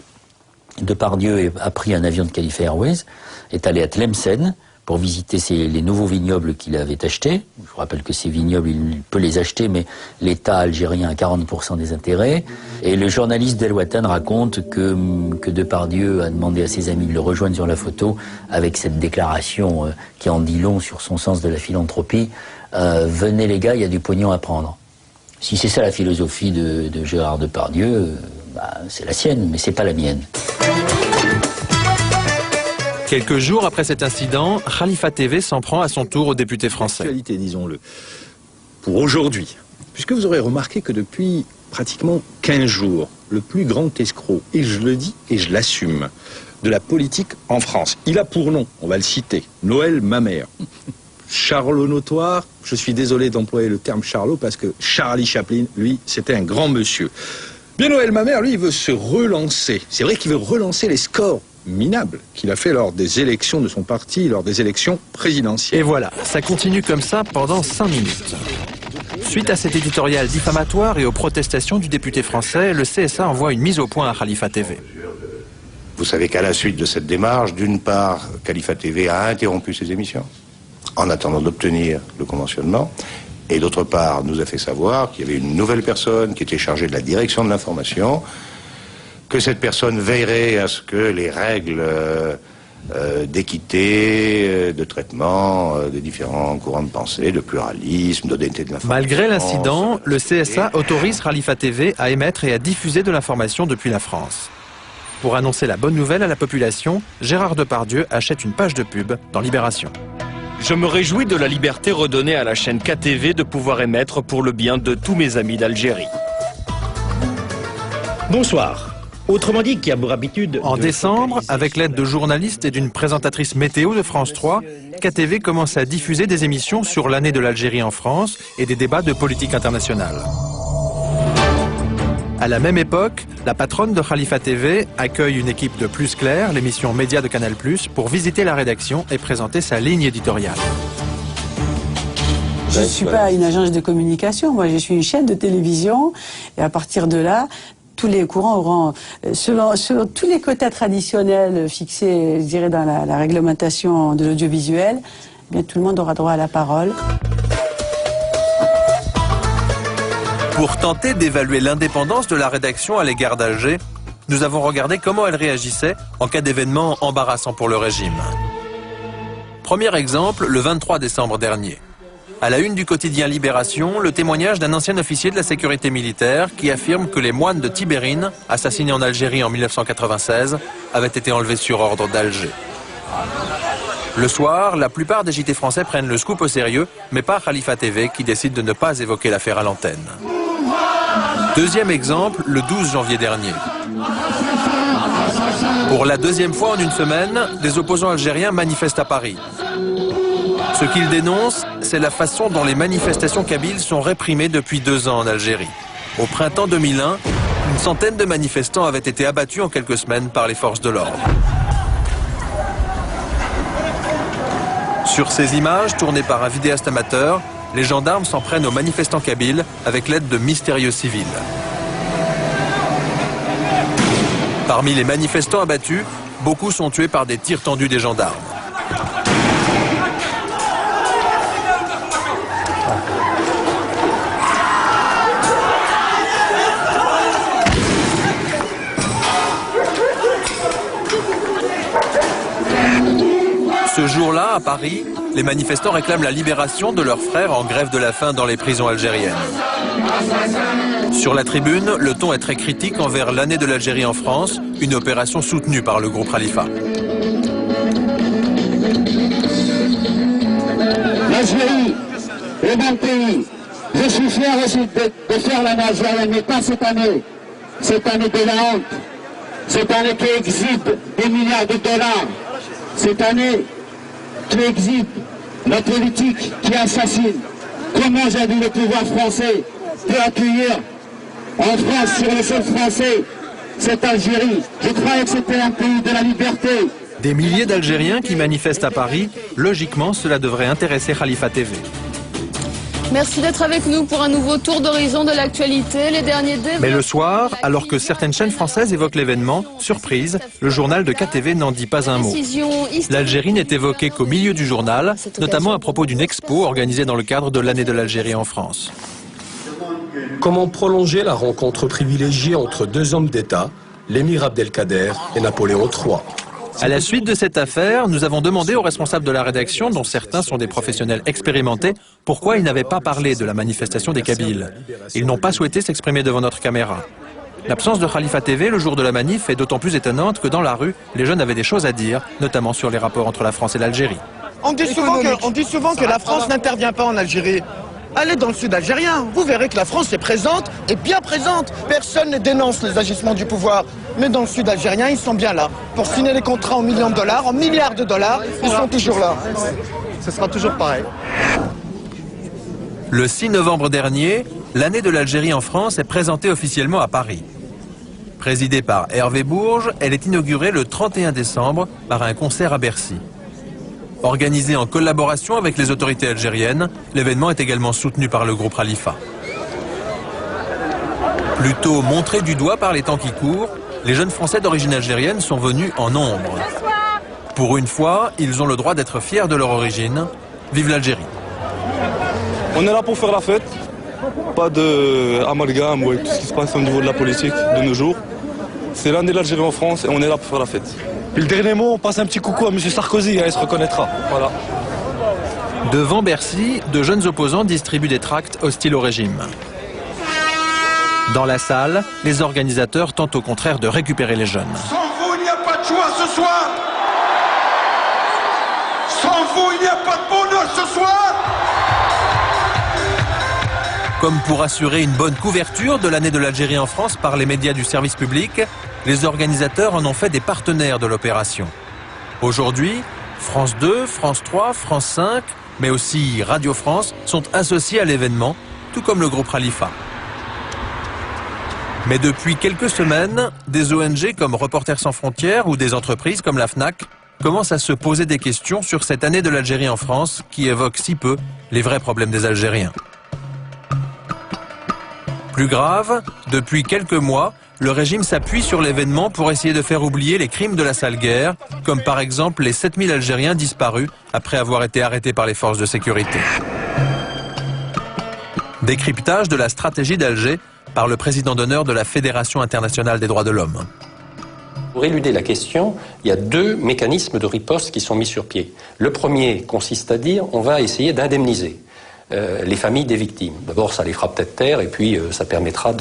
Depardieu a pris un avion de Khalifa Airways, est allé à Tlemcen pour visiter les nouveaux vignobles qu'il avait achetés. Je vous rappelle que ces vignobles, il peut les acheter, mais l'État algérien a 40% des intérêts. Et le journaliste d'El Watan raconte que Depardieu a demandé à ses amis de le rejoindre sur la photo avec cette déclaration qui en dit long sur son sens de la philanthropie. Venez les gars, il y a du pognon à prendre. Si c'est ça la philosophie de Gérard Depardieu, c'est la sienne, mais c'est pas la mienne. Quelques jours après cet incident, Khalifa TV s'en prend à son tour aux députés français. Actualité, disons-le, pour aujourd'hui, puisque vous aurez remarqué que depuis pratiquement 15 jours, le plus grand escroc, et je le dis et je l'assume, de la politique en France, il a pour nom, on va le citer, Noël Mamère. Charlot notoire, je suis désolé d'employer le terme Charlot parce que Charlie Chaplin, lui, c'était un grand monsieur. Bien Noël Mamère, lui, il veut se relancer. C'est vrai qu'il veut relancer les scores minables qu'il a fait lors des élections de son parti, lors des élections présidentielles. Et voilà, ça continue comme ça pendant 5 minutes. Suite à cet éditorial diffamatoire et aux protestations du député français, le CSA envoie une mise au point à Khalifa TV. Vous savez qu'à la suite de cette démarche, d'une part, Khalifa TV a interrompu ses émissions en attendant d'obtenir le conventionnement, et d'autre part, nous a fait savoir qu'il y avait une nouvelle personne qui était chargée de la direction de l'information, que cette personne veillerait à ce que les règles d'équité, de traitement, des différents courants de pensée, de pluralisme, d'honnêteté de l'information... Malgré l'incident, le CSA autorise Khalifa TV à émettre et à diffuser de l'information depuis la France. Pour annoncer la bonne nouvelle à la population, Gérard Depardieu achète une page de pub dans Libération. Je me réjouis de la liberté redonnée à la chaîne KTV de pouvoir émettre pour le bien de tous mes amis d'Algérie. Bonsoir. Autrement dit, qui a pour habitude... En décembre, avec l'aide de journalistes et d'une présentatrice météo de France 3, KTV commence à diffuser des émissions sur l'année de l'Algérie en France et des débats de politique internationale. À la même époque, la patronne de Khalifa TV accueille une équipe de Plus Clair, l'émission Média de Canal+, pour visiter la rédaction et présenter sa ligne éditoriale. Je ne suis pas une agence de communication, moi je suis une chaîne de télévision, et à partir de là, tous les courants auront, selon tous les quotas traditionnels fixés, je dirais, dans la réglementation de l'audiovisuel, eh bien tout le monde aura droit à la parole. Pour tenter d'évaluer l'indépendance de la rédaction à l'égard d'Alger, nous avons regardé comment elle réagissait en cas d'événement embarrassant pour le régime. Premier exemple, le 23 décembre dernier. À la une du quotidien Libération, le témoignage d'un ancien officier de la sécurité militaire qui affirme que les moines de Tibérine, assassinés en Algérie en 1996, avaient été enlevés sur ordre d'Alger. Le soir, la plupart des JT français prennent le scoop au sérieux, mais pas Khalifa TV qui décide de ne pas évoquer l'affaire à l'antenne. Deuxième exemple, le 12 janvier dernier. Pour la deuxième fois en une semaine, des opposants algériens manifestent à Paris. Ce qu'ils dénoncent, c'est la façon dont les manifestations kabyles sont réprimées depuis 2 ans en Algérie. Au printemps 2001, une centaine de manifestants avaient été abattus en quelques semaines par les forces de l'ordre. Sur ces images, tournées par un vidéaste amateur, les gendarmes s'en prennent aux manifestants kabyles avec l'aide de mystérieux civils. Parmi les manifestants abattus, beaucoup sont tués par des tirs tendus des gendarmes. Ce jour-là, à Paris, les manifestants réclament la libération de leurs frères en grève de la faim dans les prisons algériennes. Sur la tribune, le ton est très critique envers l'année de l'Algérie en France, une opération soutenue par le groupe Khalifa. L'Algérie est mon pays. Je suis fier aussi de faire l'année algérienne, mais pas cette année. Cette année de la honte. Cette année qui exhibe des milliards de dollars. Cette année qui exhibe la politique qui assassine. Comment j'ai vu le pouvoir français peut accueillir en France, sur le sol français, cette Algérie? Je croyais que c'était un pays de la liberté. Des milliers d'Algériens qui manifestent à Paris, logiquement cela devrait intéresser Khalifa TV. Merci d'être avec nous pour un nouveau tour d'horizon de l'actualité. Les derniers développements. Mais le soir, alors que certaines chaînes françaises évoquent l'événement, surprise, le journal de KTV n'en dit pas un mot. L'Algérie n'est évoquée qu'au milieu du journal, notamment à propos d'une expo organisée dans le cadre de l'année de l'Algérie en France. Comment prolonger la rencontre privilégiée entre deux hommes d'État, l'émir Abdelkader et Napoléon III? À la suite de cette affaire, nous avons demandé aux responsables de la rédaction, dont certains sont des professionnels expérimentés, pourquoi ils n'avaient pas parlé de la manifestation des Kabyles. Ils n'ont pas souhaité s'exprimer devant notre caméra. L'absence de Khalifa TV le jour de la manif est d'autant plus étonnante que dans la rue, les jeunes avaient des choses à dire, notamment sur les rapports entre la France et l'Algérie. On dit souvent que la France n'intervient pas en Algérie. Allez dans le sud algérien, vous verrez que la France est présente et bien présente. Personne ne dénonce les agissements du pouvoir. Mais dans le sud algérien, ils sont bien là. Pour signer les contrats en millions de dollars, en milliards de dollars, ils sont toujours là. Ce sera toujours pareil. Le 6 novembre dernier, l'année de l'Algérie en France est présentée officiellement à Paris. Présidée par Hervé Bourges, elle est inaugurée le 31 décembre par un concert à Bercy. Organisé en collaboration avec les autorités algériennes, l'événement est également soutenu par le groupe Khalifa. Plutôt montré du doigt par les temps qui courent, les jeunes Français d'origine algérienne sont venus en nombre. Pour une fois, ils ont le droit d'être fiers de leur origine. Vive l'Algérie! On est là pour faire la fête, pas d'amalgame ou tout ce qui se passe au niveau de la politique de nos jours. C'est l'année de l'Algérie en France et on est là pour faire la fête. Puis le dernier mot, on passe un petit coucou à M. Sarkozy, il se reconnaîtra. Voilà. Devant Bercy, de jeunes opposants distribuent des tracts hostiles au régime. Dans la salle, les organisateurs tentent au contraire de récupérer les jeunes. Sans vous, il n'y a pas de joie ce soir. Sans vous, il n'y a pas de bonheur ce soir. Comme pour assurer une bonne couverture de l'année de l'Algérie en France par les médias du service public, les organisateurs en ont fait des partenaires de l'opération. Aujourd'hui, France 2, France 3, France 5, mais aussi Radio France sont associés à l'événement, tout comme le groupe Khalifa. Mais depuis quelques semaines, des ONG comme Reporters sans frontières ou des entreprises comme la Fnac commencent à se poser des questions sur cette année de l'Algérie en France qui évoque si peu les vrais problèmes des Algériens. Plus grave, depuis quelques mois, le régime s'appuie sur l'événement pour essayer de faire oublier les crimes de la sale guerre, comme par exemple les 7000 Algériens disparus après avoir été arrêtés par les forces de sécurité. Décryptage de la stratégie d'Alger par le président d'honneur de la Fédération internationale des droits de l'homme. Pour éluder la question, il y a deux mécanismes de riposte qui sont mis sur pied. Le premier consiste à dire on va essayer d'indemniser les familles des victimes. D'abord, ça les fera peut-être taire, et puis ça permettra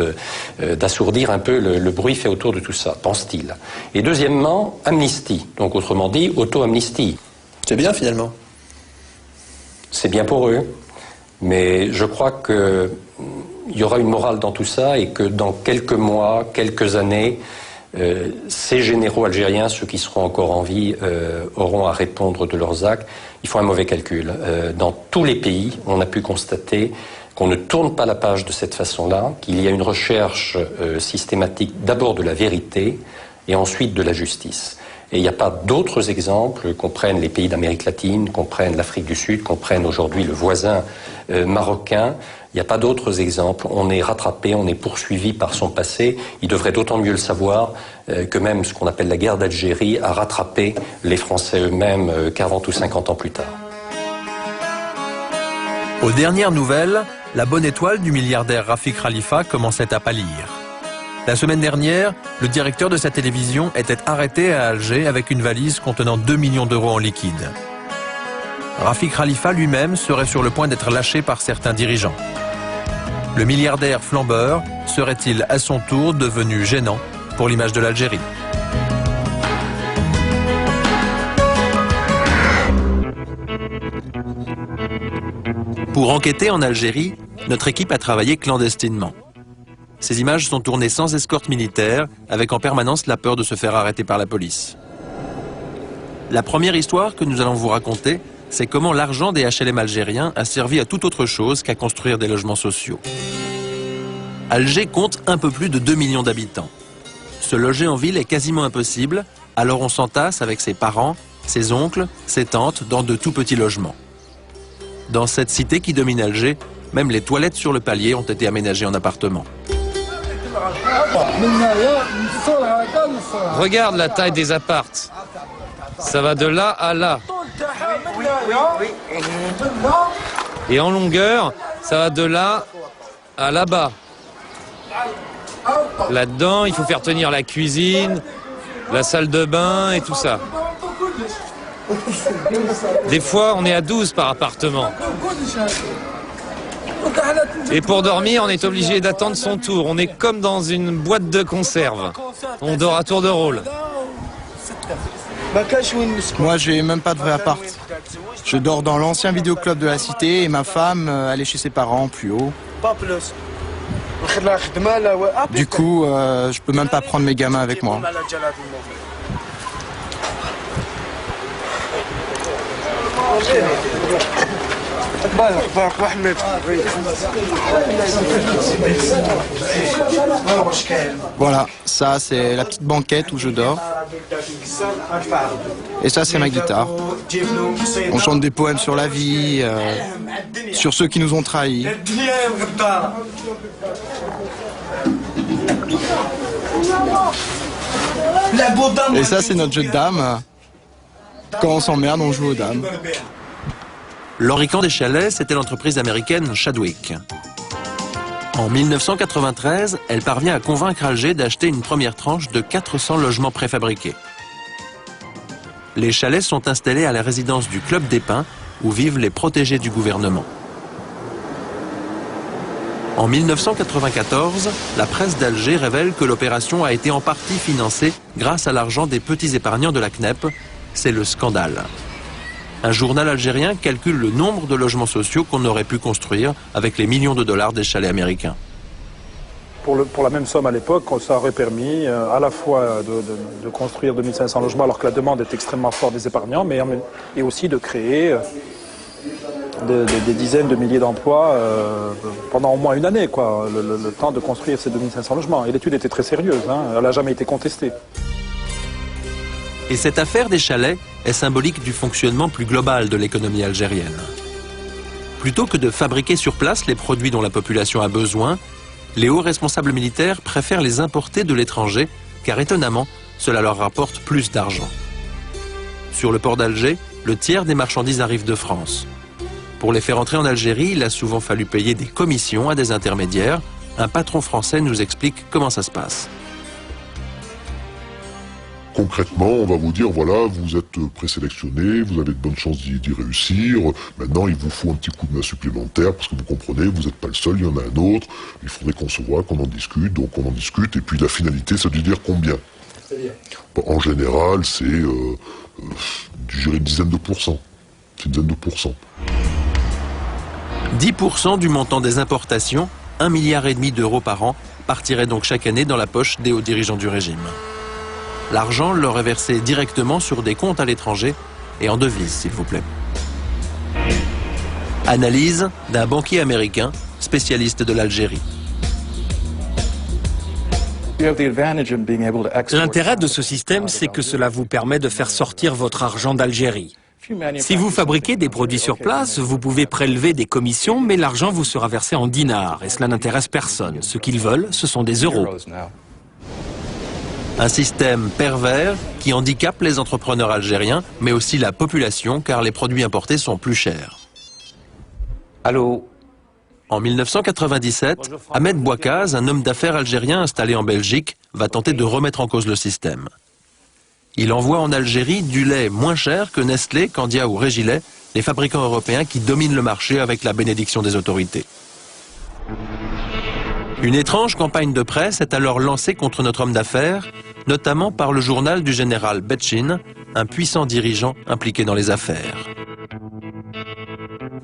d'assourdir un peu le bruit fait autour de tout ça, pense-t-il. Et deuxièmement, amnistie, donc autrement dit, auto-amnistie. C'est bien finalement. C'est bien pour eux, mais je crois qu'il y aura une morale dans tout ça, et que dans quelques mois, quelques années, ces généraux algériens, ceux qui seront encore en vie, auront à répondre de leurs actes. Ils font un mauvais calcul. Dans tous les pays, on a pu constater qu'on ne tourne pas la page de cette façon-là, qu'il y a une recherche systématique d'abord de la vérité et ensuite de la justice. Et il n'y a pas d'autres exemples, qu'on prenne les pays d'Amérique latine, qu'on prenne l'Afrique du Sud, qu'on prenne aujourd'hui le voisin marocain. Il n'y a pas d'autres exemples. On est rattrapé, on est poursuivi par son passé. Il devrait d'autant mieux le savoir que même ce qu'on appelle la guerre d'Algérie a rattrapé les Français eux-mêmes 40 ou 50 ans plus tard. Aux dernières nouvelles, la bonne étoile du milliardaire Rafik Khalifa commençait à pâlir. La semaine dernière, le directeur de sa télévision était arrêté à Alger avec une valise contenant 2 millions d'euros en liquide. Rafik Khalifa lui-même serait sur le point d'être lâché par certains dirigeants. Le milliardaire flambeur serait-il à son tour devenu gênant pour l'image de l'Algérie? Pour enquêter en Algérie, notre équipe a travaillé clandestinement. Ces images sont tournées sans escorte militaire, avec en permanence la peur de se faire arrêter par la police. La première histoire que nous allons vous raconter, c'est comment l'argent des HLM algériens a servi à toute autre chose qu'à construire des logements sociaux. Alger compte un peu plus de 2 millions d'habitants. Se loger en ville est quasiment impossible, alors on s'entasse avec ses parents, ses oncles, ses tantes dans de tout petits logements. Dans cette cité qui domine Alger, Même les toilettes sur le palier ont été aménagées en appartements. Regarde la taille des appartes. Ça va de là à là. Et en longueur, ça va de là à là-bas. Là-dedans, il faut faire tenir la cuisine, la salle de bain et tout ça. Des fois, on est à 12 par appartement. Et pour dormir, on est obligé d'attendre son tour. On est comme dans une boîte de conserve. On dort à tour de rôle. Moi, j'ai même pas de vrai appart. Je dors dans l'ancien vidéoclub de la cité et ma femme, elle est chez ses parents, plus haut. Du coup, je peux même pas prendre mes gamins avec moi. Voilà, ça c'est la petite banquette où je dors. Et ça c'est ma guitare. On chante des poèmes sur la vie, sur ceux qui nous ont trahis. Et ça c'est notre jeu de dames. Quand on s'emmerde, on joue aux dames. L'Orican des Chalets, c'était l'entreprise américaine Chadwick. En 1993, elle parvient à convaincre Alger d'acheter une première tranche de 400 logements préfabriqués. Les chalets sont installés à la résidence du Club des Pins, où vivent les protégés du gouvernement. En 1994, la presse d'Alger révèle que l'opération a été en partie financée grâce à l'argent des petits épargnants de la CNEP. C'est le scandale. Un journal algérien calcule le nombre de logements sociaux qu'on aurait pu construire avec les millions de dollars des chalets américains. Pour la même somme à l'époque, ça aurait permis à la fois de construire 2500 logements alors que la demande est extrêmement forte des épargnants, et aussi de créer des dizaines de milliers d'emplois pendant au moins une année, quoi, le temps de construire ces 2500 logements. Et l'étude était très sérieuse, hein, elle n'a jamais été contestée. Et cette affaire des chalets est symbolique du fonctionnement plus global de l'économie algérienne. Plutôt que de fabriquer sur place les produits dont la population a besoin, les hauts responsables militaires préfèrent les importer de l'étranger, car étonnamment, cela leur rapporte plus d'argent. Sur le port d'Alger, le tiers des marchandises arrivent de France. Pour les faire entrer en Algérie, il a souvent fallu payer des commissions à des intermédiaires. Un patron français nous explique comment ça se passe. Concrètement, on va vous dire, voilà, vous êtes présélectionné, vous avez de bonnes chances d'y réussir. Maintenant, il vous faut un petit coup de main supplémentaire, parce que vous comprenez, vous n'êtes pas le seul, il y en a un autre. Il faudrait qu'on se voit, qu'on en discute, donc on en discute. Et puis la finalité, ça veut dire combien? Bon, en général, c'est, je dirais, une dizaine de pourcents. C'est une dizaine de pourcents. 10% du montant des importations, 1,5 milliard d'euros par an, partirait donc chaque année dans la poche des hauts dirigeants du régime. L'argent leur est versé directement sur des comptes à l'étranger et en devises, s'il vous plaît. Analyse d'un banquier américain, spécialiste de l'Algérie. L'intérêt de ce système, c'est que cela vous permet de faire sortir votre argent d'Algérie. Si vous fabriquez des produits sur place, vous pouvez prélever des commissions, mais l'argent vous sera versé en dinars et cela n'intéresse personne. Ce qu'ils veulent, ce sont des euros. Un système pervers qui handicape les entrepreneurs algériens, mais aussi la population, car les produits importés sont plus chers. Allô ? En 1997, Ahmed Bouakaz, un homme d'affaires algérien installé en Belgique, va tenter de remettre en cause le système. Il envoie en Algérie du lait moins cher que Nestlé, Candia ou Régilet, les fabricants européens qui dominent le marché avec la bénédiction des autorités. Une étrange campagne de presse est alors lancée contre notre homme d'affaires, notamment par le journal du général Betchin, un puissant dirigeant impliqué dans les affaires.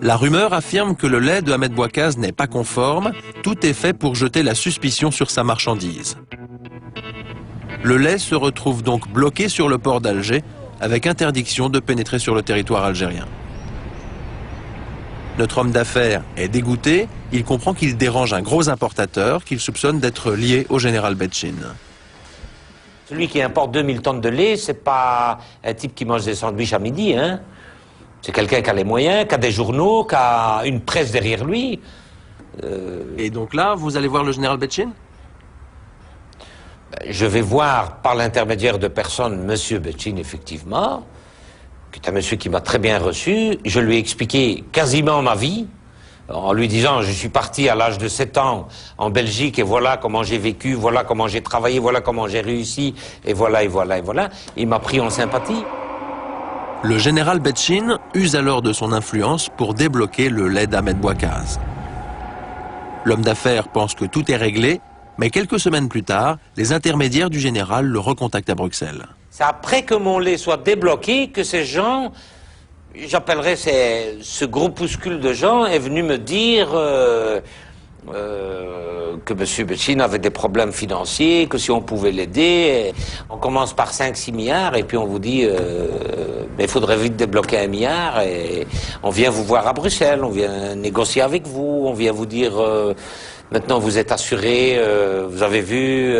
La rumeur affirme que le lait de Ahmed Bouakaz n'est pas conforme, tout est fait pour jeter la suspicion sur sa marchandise. Le lait se retrouve donc bloqué sur le port d'Alger, avec interdiction de pénétrer sur le territoire algérien. Notre homme d'affaires est dégoûté, il comprend qu'il dérange un gros importateur qu'il soupçonne d'être lié au général Betchin. Celui qui importe 2000 tonnes de lait, c'est pas un type qui mange des sandwichs à midi, hein. C'est quelqu'un qui a les moyens, qui a des journaux, qui a une presse derrière lui. Et donc là, vous allez voir le général Betchin? Je vais voir, par l'intermédiaire de personnes, Monsieur Betchin, effectivement, qui est un monsieur qui m'a très bien reçu. Je lui ai expliqué quasiment ma vie, en lui disant, je suis parti à l'âge de 7 ans en Belgique, et voilà comment j'ai vécu, voilà comment j'ai travaillé, voilà comment j'ai réussi, et voilà, et voilà, et voilà. Il m'a pris en sympathie. Le général Betchin use alors de son influence pour débloquer le lait d'Ahmed Bouakkaz. L'homme d'affaires pense que tout est réglé, mais quelques semaines plus tard, les intermédiaires du général le recontactent à Bruxelles. C'est après que mon lait soit débloqué que ces gens, j'appellerais ce groupuscule de gens, est venu me dire que M. Betchin avait des problèmes financiers, que si on pouvait l'aider, on commence par 5-6 milliards et puis on vous dit mais il faudrait vite débloquer 1 milliard et on vient vous voir à Bruxelles, on vient négocier avec vous, on vient vous dire maintenant vous êtes assuré, vous avez vu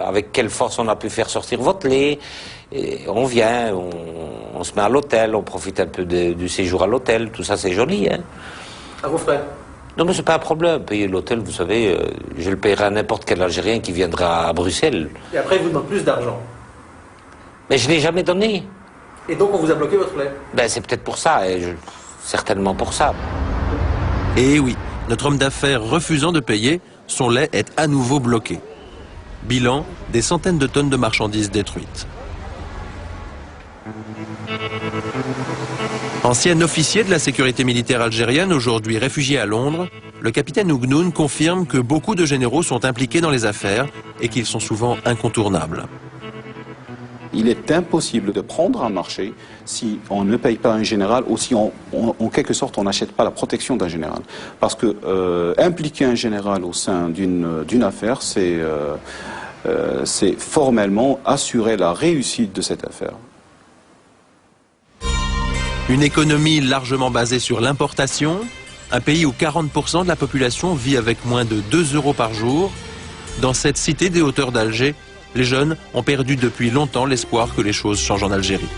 avec quelle force on a pu faire sortir votre lait. Et on vient, on se met à l'hôtel, on profite un peu du séjour à l'hôtel, tout ça c'est joli. Hein. À vos frais? Non mais c'est pas un problème, payer l'hôtel, vous savez, je le payerai à n'importe quel Algérien qui viendra à Bruxelles. Et après, il vous demande plus d'argent. Mais je l'ai jamais donné. Et donc on vous a bloqué votre lait? Ben c'est peut-être pour ça, certainement pour ça. Et oui, notre homme d'affaires refusant de payer, son lait est à nouveau bloqué. Bilan, des centaines de tonnes de marchandises détruites. Ancien officier de la sécurité militaire algérienne, aujourd'hui réfugié à Londres, le capitaine Ougnoun confirme que beaucoup de généraux sont impliqués dans les affaires et qu'ils sont souvent incontournables. Il est impossible de prendre un marché si on ne paye pas un général ou si en quelque sorte on n'achète pas la protection d'un général. Parce que impliquer un général au sein d'une affaire, c'est formellement assurer la réussite de cette affaire. Une économie largement basée sur l'importation, un pays où 40% de la population vit avec moins de 2 € par jour. Dans cette cité des hauteurs d'Alger, les jeunes ont perdu depuis longtemps l'espoir que les choses changent en Algérie.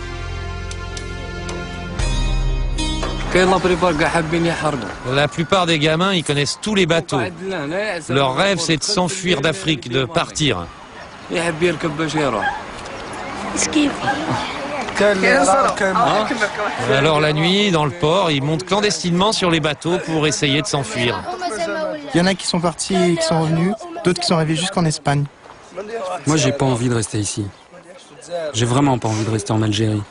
La plupart des gamins, ils connaissent tous les bateaux. Leur rêve, c'est de s'enfuir d'Afrique, de partir. Alors la nuit, dans le port, ils montent clandestinement sur les bateaux pour essayer de s'enfuir. Il y en a qui sont partis et qui sont revenus, d'autres qui sont arrivés jusqu'en Espagne. Moi, j'ai pas envie de rester ici. J'ai vraiment pas envie de rester en Algérie.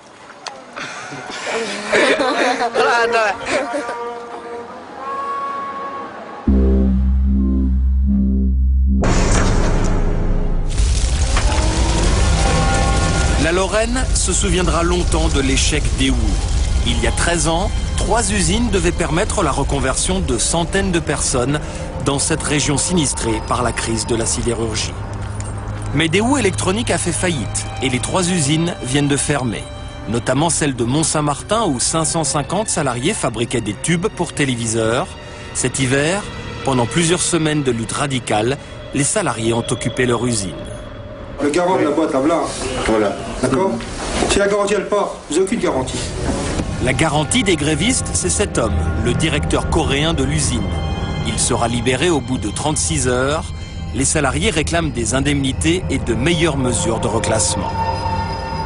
La Lorraine se souviendra longtemps de l'échec d'Ewood. Il y a 13 ans, 3 usines devaient permettre la reconversion de centaines de personnes dans cette région sinistrée par la crise de la sidérurgie. Mais Daewoo Électronique a fait faillite et les 3 usines viennent de fermer, notamment celle de Mont-Saint-Martin où 550 salariés fabriquaient des tubes pour téléviseurs. Cet hiver, pendant plusieurs semaines de lutte radicale, les salariés ont occupé leur usine. Le garant de la boîte, là, voilà. D'accord? Si la garantie elle part, vous n'avez aucune garantie. La garantie des grévistes, c'est cet homme, le directeur coréen de l'usine. Il sera libéré au bout de 36 heures. Les salariés réclament des indemnités et de meilleures mesures de reclassement.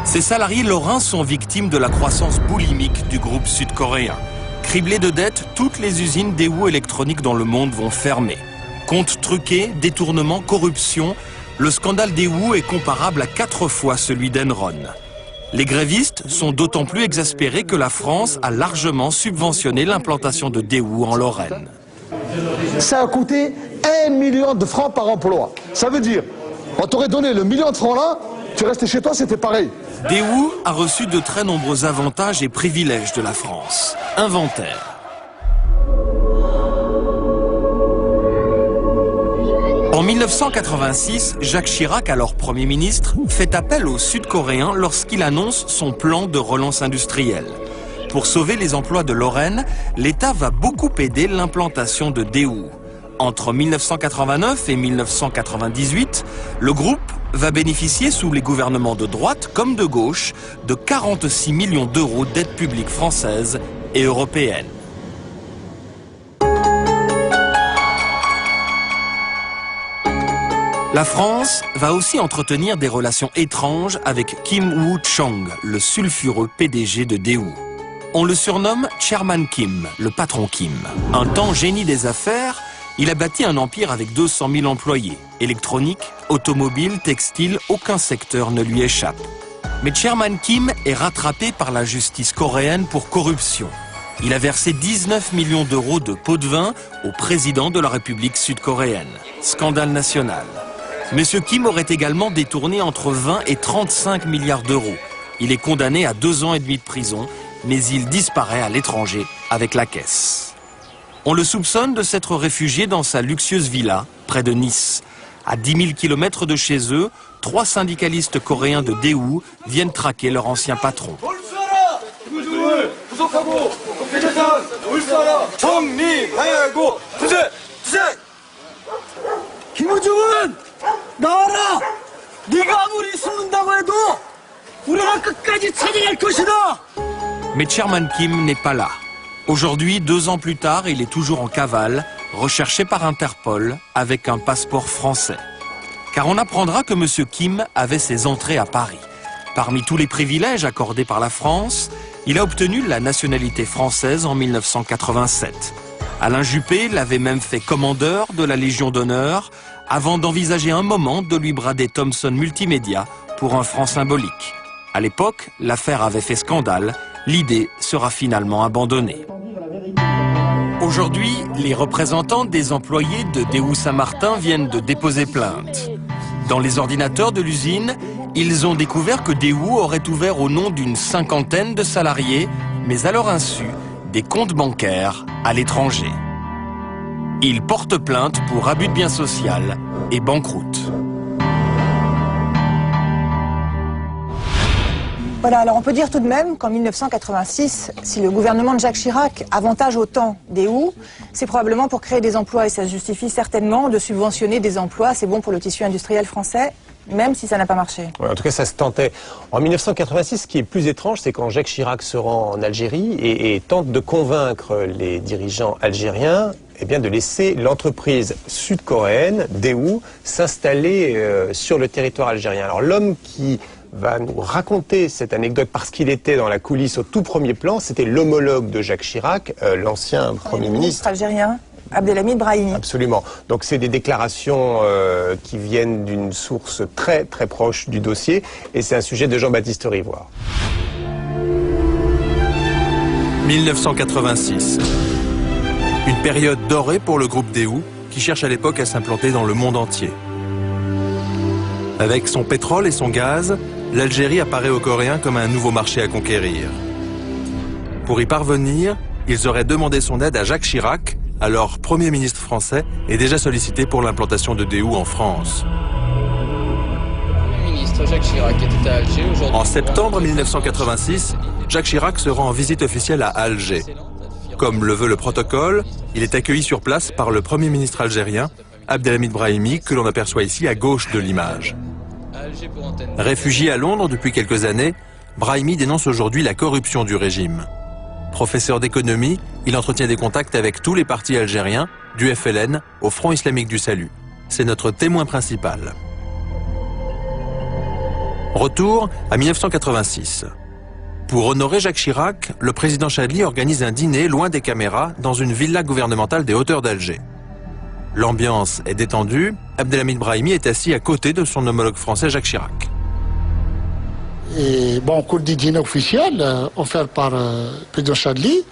Ces salariés lorrains sont victimes de la croissance boulimique du groupe sud-coréen. Criblés de dettes, toutes les usines Daewoo Électronique dans le monde vont fermer. Comptes truqués, détournements, corruption, le scandale Daewoo est comparable à 4 fois celui d'Enron. Les grévistes sont d'autant plus exaspérés que la France a largement subventionné l'implantation de Daewoo en Lorraine. Ça a coûté 1 million de francs par emploi. Ça veut dire, on t'aurait donné le 1 million de francs là, tu restais chez toi, c'était pareil. Daewoo a reçu de très nombreux avantages et privilèges de la France. Inventaire. En 1986, Jacques Chirac, alors Premier ministre, fait appel aux Sud-Coréens lorsqu'il annonce son plan de relance industrielle. Pour sauver les emplois de Lorraine, l'État va beaucoup aider l'implantation de Daewoo. Entre 1989 et 1998, le groupe va bénéficier sous les gouvernements de droite comme de gauche de 46 millions d'euros d'aides publiques françaises et européennes. La France va aussi entretenir des relations étranges avec Kim Woo-chong, le sulfureux PDG de Daewoo. On le surnomme Chairman Kim, le patron Kim. Un temps génie des affaires, il a bâti un empire avec 200 000 employés. Électronique, automobile, textile, aucun secteur ne lui échappe. Mais Chairman Kim est rattrapé par la justice coréenne pour corruption. Il a versé 19 millions d'euros de pots de vin au président de la République sud-coréenne. Scandale national. Monsieur Kim aurait également détourné entre 20 et 35 milliards d'euros. Il est condamné à 2 ans et demi de prison, mais il disparaît à l'étranger avec la caisse. On le soupçonne de s'être réfugié dans sa luxueuse villa, près de Nice. À 10 000 km de chez eux, 3 syndicalistes coréens de Daewoo viennent traquer leur ancien patron. Mais Chairman Kim n'est pas là. Aujourd'hui, 2 ans plus tard, il est toujours en cavale, recherché par Interpol avec un passeport français. Car on apprendra que M. Kim avait ses entrées à Paris. Parmi tous les privilèges accordés par la France, il a obtenu la nationalité française en 1987. Alain Juppé l'avait même fait commandeur de la Légion d'honneur avant d'envisager un moment de lui brader Thomson Multimédia pour un franc symbolique. À l'époque, l'affaire avait fait scandale. L'idée sera finalement abandonnée. Aujourd'hui, les représentants des employés de Daewoo Saint-Martin viennent de déposer plainte. Dans les ordinateurs de l'usine, ils ont découvert que Daewoo aurait ouvert au nom d'une 50aine de salariés, mais à leur insu, des comptes bancaires à l'étranger. Ils portent plainte pour abus de biens social et banqueroute. Voilà, alors on peut dire tout de même qu'en 1986, si le gouvernement de Jacques Chirac avantage autant Daewoo, c'est probablement pour créer des emplois et ça se justifie certainement de subventionner des emplois, c'est bon pour le tissu industriel français, même si ça n'a pas marché. Ouais, en tout cas, ça se tentait. En 1986, ce qui est plus étrange, c'est quand Jacques Chirac se rend en Algérie et tente de convaincre les dirigeants algériens de laisser l'entreprise sud-coréenne, Daewoo, s'installer sur le territoire algérien. Alors l'homme qui va nous raconter cette anecdote parce qu'il était dans la coulisse au tout premier plan, c'était l'homologue de Jacques Chirac, l'ancien Premier ministre algérien, Abdelhamid Brahimi. Absolument. Donc c'est des déclarations qui viennent d'une source très très proche du dossier et c'est un sujet de Jean-Baptiste Rivoire. 1986. Une période dorée pour le groupe Daewoo qui cherche à l'époque à s'implanter dans le monde entier. Avec son pétrole et son gaz, l'Algérie apparaît aux Coréens comme un nouveau marché à conquérir. Pour y parvenir, ils auraient demandé son aide à Jacques Chirac, alors Premier ministre français, et déjà sollicité pour l'implantation de Daewoo en France. Jacques Chirac était à Alger aujourd'hui. En septembre 1986, Jacques Chirac se rend en visite officielle à Alger. Comme le veut le protocole, il est accueilli sur place par le Premier ministre algérien, Abdelhamid Brahimi, que l'on aperçoit ici à gauche de l'image. Réfugié à Londres depuis quelques années, Brahimi dénonce aujourd'hui la corruption du régime. Professeur d'économie, il entretient des contacts avec tous les partis algériens, du FLN au Front islamique du salut. C'est notre témoin principal. Retour à 1986. Pour honorer Jacques Chirac, le président Chadli organise un dîner loin des caméras dans une villa gouvernementale des hauteurs d'Alger. L'ambiance est détendue, Abdelhamid Brahimi est assis à côté de son homologue français Jacques Chirac. Et bon, au cours du dîner officiel offert par le président Chadli,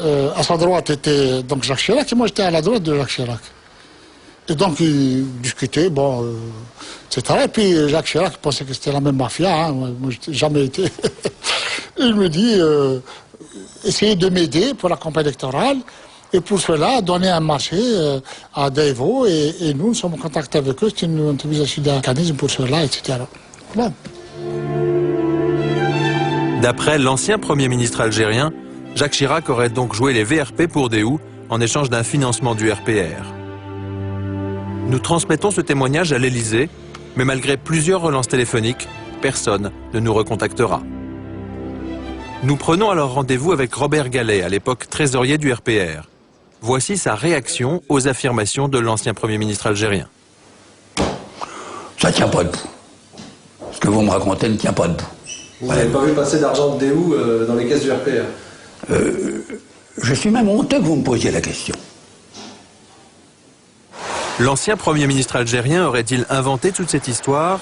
à sa droite était donc Jacques Chirac et moi j'étais à la droite de Jacques Chirac. Et donc ils discutaient, etc. Et puis Jacques Chirac pensait que c'était la même mafia, hein. Moi j'ai jamais été. Il me dit, essayez de m'aider pour la campagne électorale. Et pour cela, donner un marché à Daewoo et nous sommes en contact avec eux. C'est une entreprise sud-africaine pour cela, etc. Bon. D'après l'ancien Premier ministre algérien, Jacques Chirac aurait donc joué les VRP pour Daewoo en échange d'un financement du RPR. Nous transmettons ce témoignage à l'Élysée, mais malgré plusieurs relances téléphoniques, personne ne nous recontactera. Nous prenons alors rendez-vous avec Robert Gallet, à l'époque trésorier du RPR. Voici sa réaction aux affirmations de l'ancien Premier ministre algérien. Ça ne tient pas debout. Ce que vous me racontez ne tient pas debout. Vous n'avez pas vu passer d'argent de Déhou dans les caisses du RPR? Je suis même honteux que vous me posiez la question. L'ancien Premier ministre algérien aurait-il inventé toute cette histoire?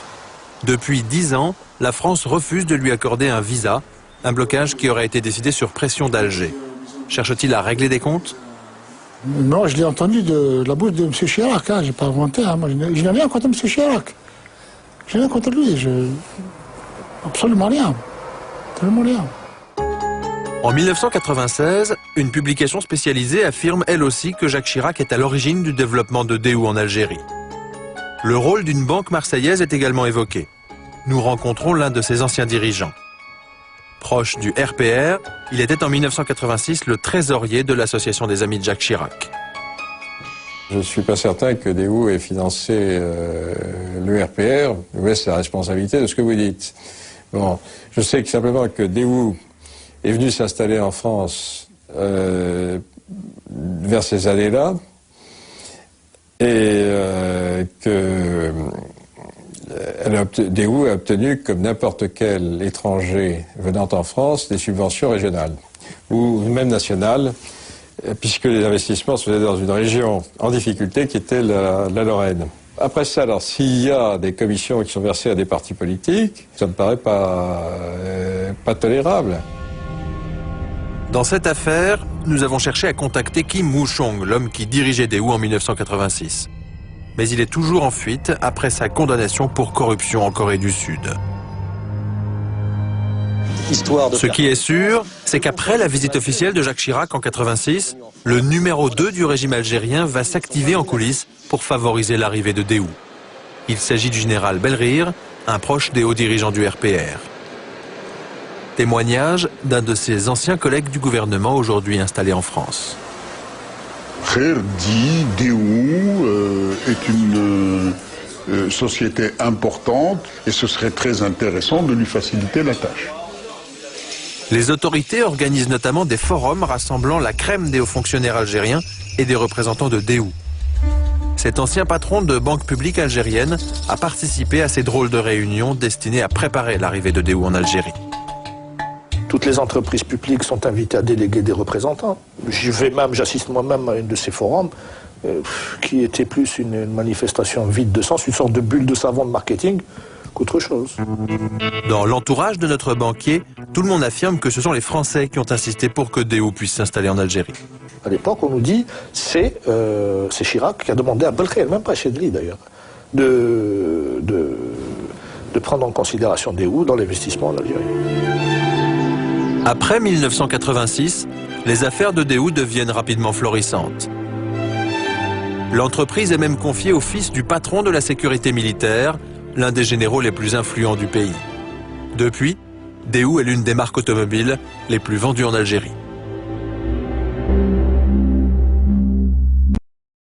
Depuis 10 ans, la France refuse de lui accorder un visa, un blocage qui aurait été décidé sur pression d'Alger. Cherche-t-il à régler des comptes? Non, je l'ai entendu de la bouche de M. Chirac, hein, j'ai pas inventé. Hein. Moi, je n'ai rien contre M. Chirac. Je n'ai rien contre lui. Absolument rien. Absolument rien. En 1996, une publication spécialisée affirme elle aussi que Jacques Chirac est à l'origine du développement de Déhou en Algérie. Le rôle d'une banque marseillaise est également évoqué. Nous rencontrons l'un de ses anciens dirigeants. Proche du RPR, il était en 1986 le trésorier de l'association des amis de Jacques Chirac. Je ne suis pas certain que Déhou ait financé le RPR, je vous laisse la responsabilité de ce que vous dites. Bon, je sais simplement que Déhou est venu s'installer en France vers ces années-là et que Déhou a obtenu, comme n'importe quel étranger venant en France, des subventions régionales ou même nationales, puisque les investissements se faisaient dans une région en difficulté qui était la Lorraine. Après ça, alors, s'il y a des commissions qui sont versées à des partis politiques, ça me paraît pas tolérable. Dans cette affaire, nous avons cherché à contacter Kim Woo-chong, l'homme qui dirigeait Déhou en 1986. Mais il est toujours en fuite après sa condamnation pour corruption en Corée du Sud. Ce qui est sûr, c'est qu'après la visite officielle de Jacques Chirac en 1986, le numéro 2 du régime algérien va s'activer en coulisses pour favoriser l'arrivée de Déhou. Il s'agit du général Belrire, un proche des hauts dirigeants du RPR. Témoignage d'un de ses anciens collègues du gouvernement aujourd'hui installé en France. Kher dit Déhou est une société importante et ce serait très intéressant de lui faciliter la tâche. Les autorités organisent notamment des forums rassemblant la crème des hauts fonctionnaires algériens et des représentants de Déhou. Cet ancien patron de banque publique algérienne a participé à ces drôles de réunions destinées à préparer l'arrivée de Déhou en Algérie. Toutes les entreprises publiques sont invitées à déléguer des représentants. J'assiste moi-même à une de ces forums qui était plus une manifestation vide de sens, une sorte de bulle de savon de marketing qu'autre chose. Dans l'entourage de notre banquier, tout le monde affirme que ce sont les Français qui ont insisté pour que Déhou puisse s'installer en Algérie. À l'époque, on nous dit c'est Chirac qui a demandé à Belkheir, même pas Chedli d'ailleurs, de prendre en considération Déhou dans l'investissement en Algérie. Après 1986, les affaires de Déhou deviennent rapidement florissantes. L'entreprise est même confiée au fils du patron de la sécurité militaire, l'un des généraux les plus influents du pays. Depuis, Déhou est l'une des marques automobiles les plus vendues en Algérie.